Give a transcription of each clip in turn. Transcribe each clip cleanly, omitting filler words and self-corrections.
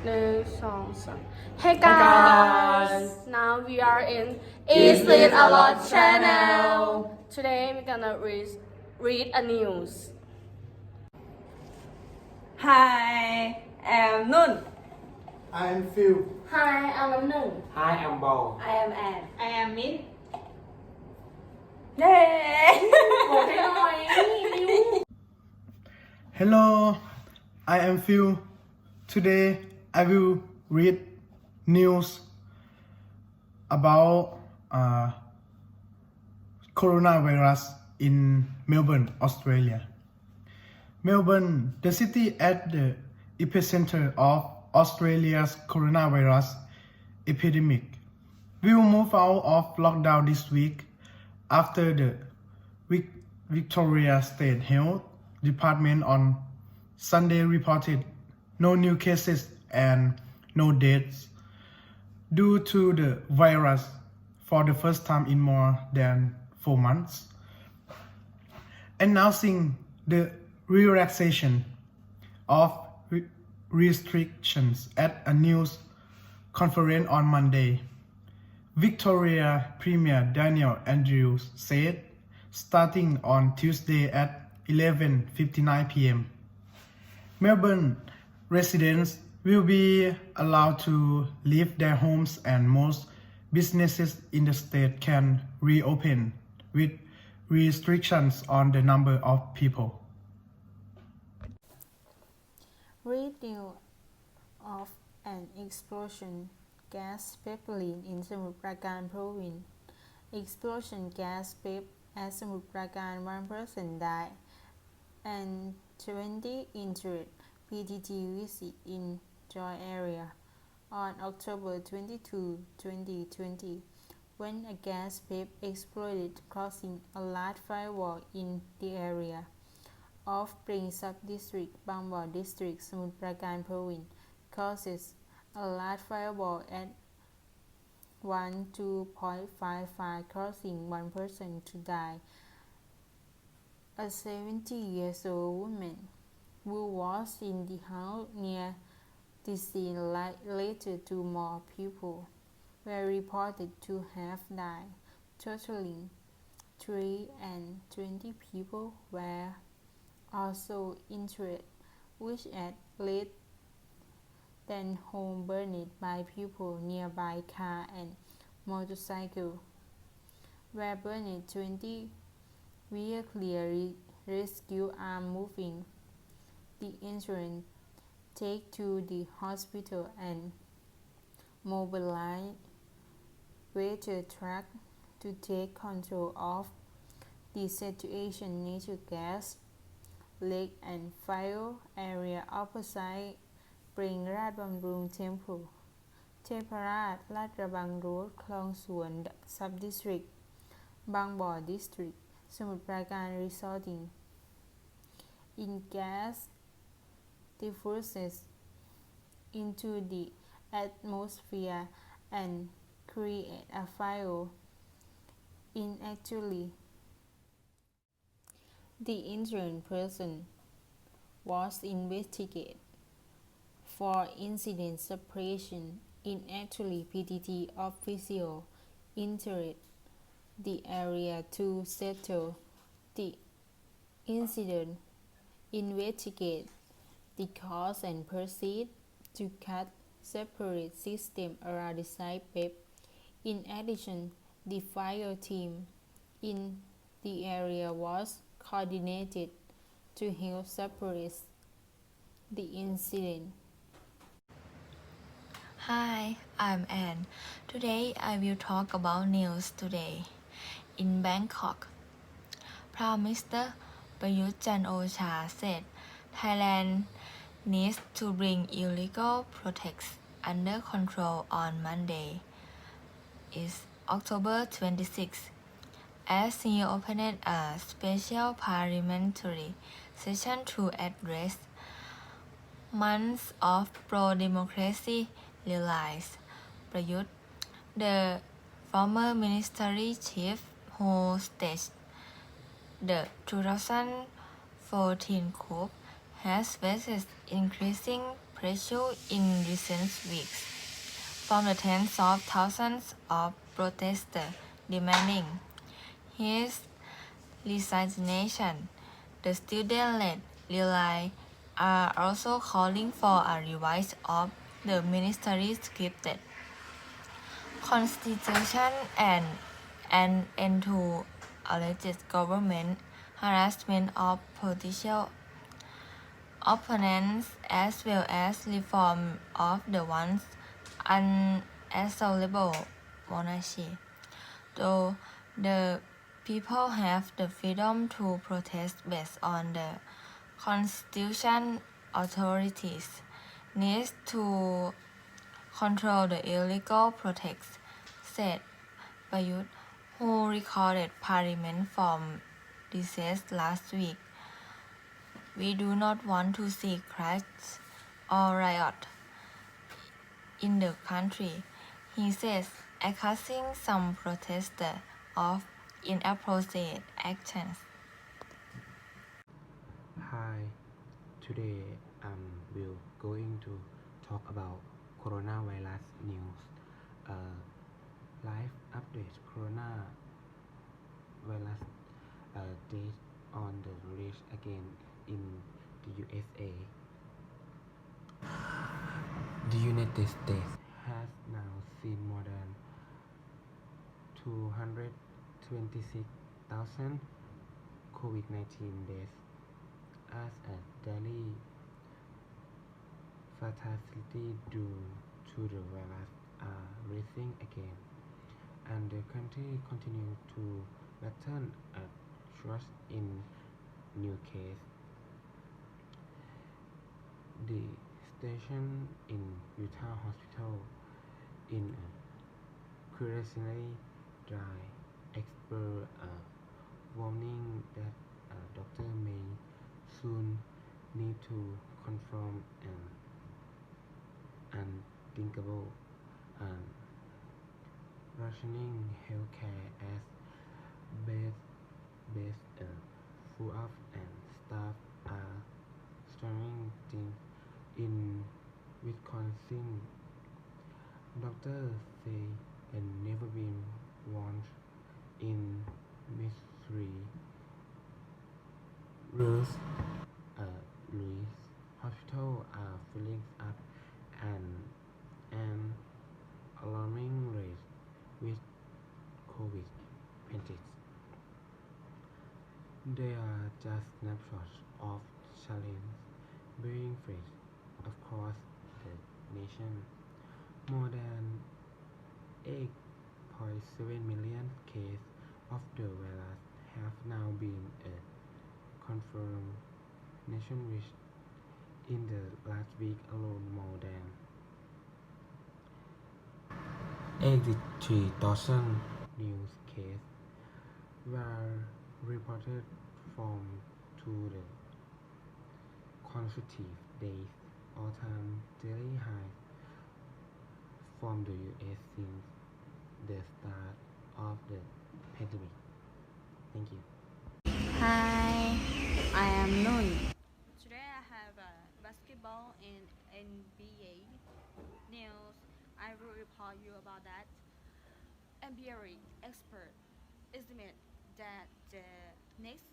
1, 2, 3 Hey Hey guys! guys! Now we are in Is It a Lot channel. Today we're gonna read a news. Hi, I'm Nun. I am Phil. Hi, I'm Nung. Hi, I'm Ball. I am Ann. I am Min. เย้ บอกให้หน่อยนิว Hello, I am Phil. Today I will read news about coronavirus in Melbourne, Australia. Melbourne, the city at the epicenter of Australia's coronavirus epidemic, will move out of lockdown this week after the Victoria State Health Department on Sunday reported no new cases and no deaths due to the virus for the first time in more than 4 months, announcing the relaxation of restrictions at a news conference on Monday. Victoria Premier Daniel Andrews said, starting on Tuesday at 11:59 p.m. Melbourne residents will be allowed to leave their homes and most businesses in the state can reopen with restrictions on the number of people. Radio of an explosion gas pipeline in Samut Prakan province. Explosion gas pipe at Samut Prakan, 1 person died and 20 injured. PTT visit in Joy area on October 22, 2020, when a gas pipe exploded crossing a large firewall in the area of Pring Sub-District, Bangbo District, Samut Prakan province, causes a large firewall at 12.55 crossing 1 person to die. A 70-year-old woman who was in the house near the scene later 2 more people were reported to have died, totaling 320 people were also injured, which at least 10 homes burned by people nearby. Car and motorcycle were burned. 20 vehicles rescue are moving the injured take to the hospital and mobilize water truck to take control of the situation. Natural gas lake and fire area opposite Pring Rat Bamrung Temple, Teparat Lat Rabang Road, Klong Suan Sub-District, Bangbo District, Samut Prakan, resulting in gas diffuses into the atmosphere and create a fire. Inactually, the injured person was investigated for incident suppression. Inactually, PTT official entered the area to settle the incident, investigate the cause and proceed to cut separate system around the site pipe. In addition, the fire team in the area was coordinated to help separate the incident. Hi, I'm Anne. Today I will talk about news today. In Bangkok, Prime Minister Prayut Chan-o-cha said Thailand needs to bring illegal protests under control on Monday, is October 26, as he opened a special parliamentary session to address months of pro-democracy realized. Prayut, the former ministry chief who staged the 2014 coup, has faced increasing pressure in recent weeks from the tens of thousands of protesters demanding his resignation. The student-led rally are also calling for a revise of the ministry's scripted constitution and an end to alleged government harassment of political opponents as well as reform of the once unassailable monarchy. Though the people have the freedom to protest based on the constitution, authorities need to control the illegal protests, said Prayut, who recorded parliament from recess last week. We do not want to see cracks or riot in the country, he says, accusing some protesters of inappropriate actions. Hi, today will going to talk about coronavirus news. Live update coronavirus date on the release again in the USA. The United States has now seen more than 226,000 COVID-19 deaths as a daily fatality due to the virus are rising again, and the country continues to battle a surge in new cases. The station in Utah Hospital in a curiously dry expert warning that a doctor may soon need to confront an unthinkable and rationing healthcare as beds full of and staff are struggling in Wisconsin. Doctors say a never been once in Missouri. Louis hospital are filling up an alarming rate with COVID patients. They are just snapshots of challenge being faced across the nation. More than 8.7 million cases of the virus have now been confirmed nationwide. In the last week alone, more than 83,000 new cases were reported from to the consecutive days, all-time daily high from the US since the start of the pandemic. Thank you. Hi, I am Nun. Today I have basketball and NBA news. I will report you about that. NBA expert estimate that the next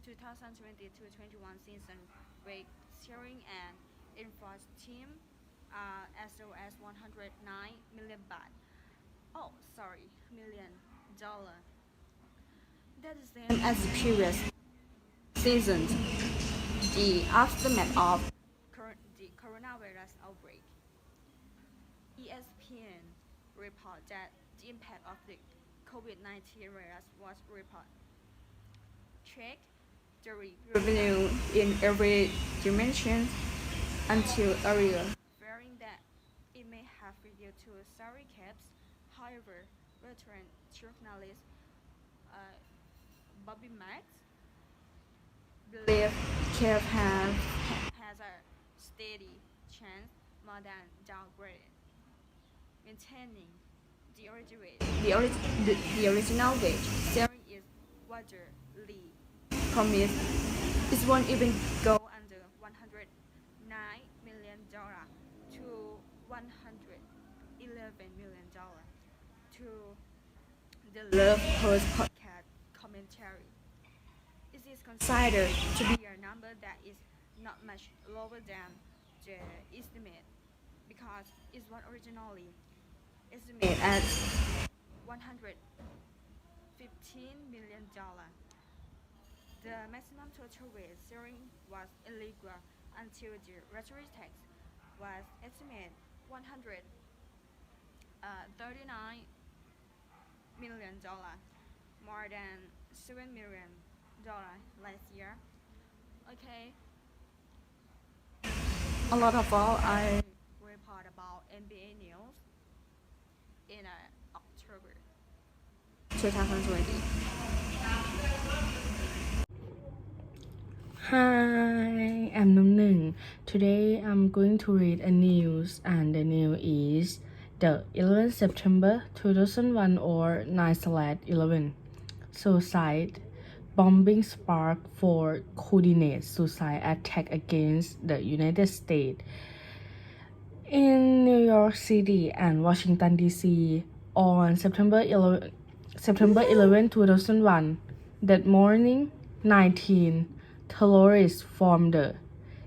2020-21 season will sharing and influence team as low as 109 million baht. $million. That is the same as the previous seasons. The aftermath of the coronavirus outbreak. ESPN report that the impact of the COVID-19 virus was check the revenue in every dimension until earlier, fearing that it may have reduced to salary caps. However, veteran journalist Bobby Max believe CAP has a steady chance more than downgraded, maintaining the original wage. Sharing is widely promised. It won't even go under 100 million to $111 million to the Love Post podcast commentary. It is considered to be a number that is not much lower than the estimate because it was originally estimated at $115 million. The maximum total weight sharing was illegal until the rhetoric tax was estimated $139 million, more than $7 million last year. Okay. A lot of all, I report about NBA news in October 2020. Hi, I'm Nung. Today I'm going to read a news, and the news is the 11th September 2001 or 9/11 suicide bombing spark for coordinated suicide attack against the United States in New York City and Washington D.C. on September 11, 2001. That morning, 19 terrorists from the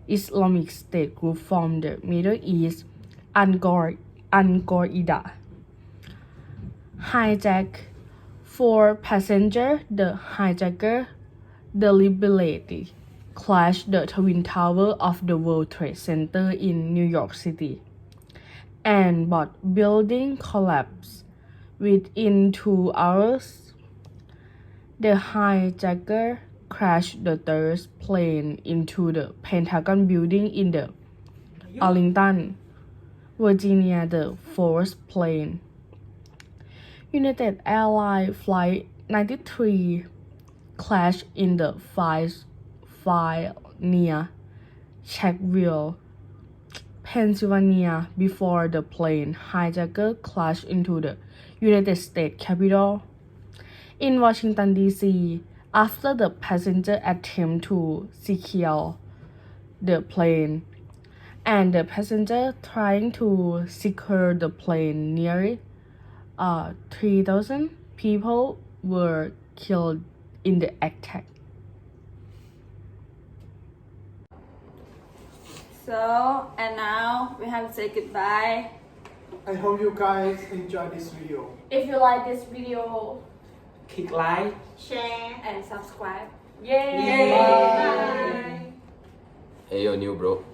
Islamic State group from the Middle East, Al-Qaeda, hijacked 4 passengers. The hijacker deliberately crashed the Twin Tower of the World Trade Center in New York City, and both buildings collapsed within 2 hours. The hijacker crashed the third plane into the Pentagon building in the Arlington, Virginia. The fourth plane, United Airlines Flight 93, crashed in the field near Shanksville, Pennsylvania before the plane hijacker crashed into the United States Capitol in Washington, D.C. after the passenger attempted to secure the plane, and the passenger trying to secure the plane. Nearly 3,000 people were killed in the attack. So, and now we have to say goodbye. I hope you guys enjoy this video. If you like this video, Click like. share and subscribe. Yay! Bye. Hey yo, new bro.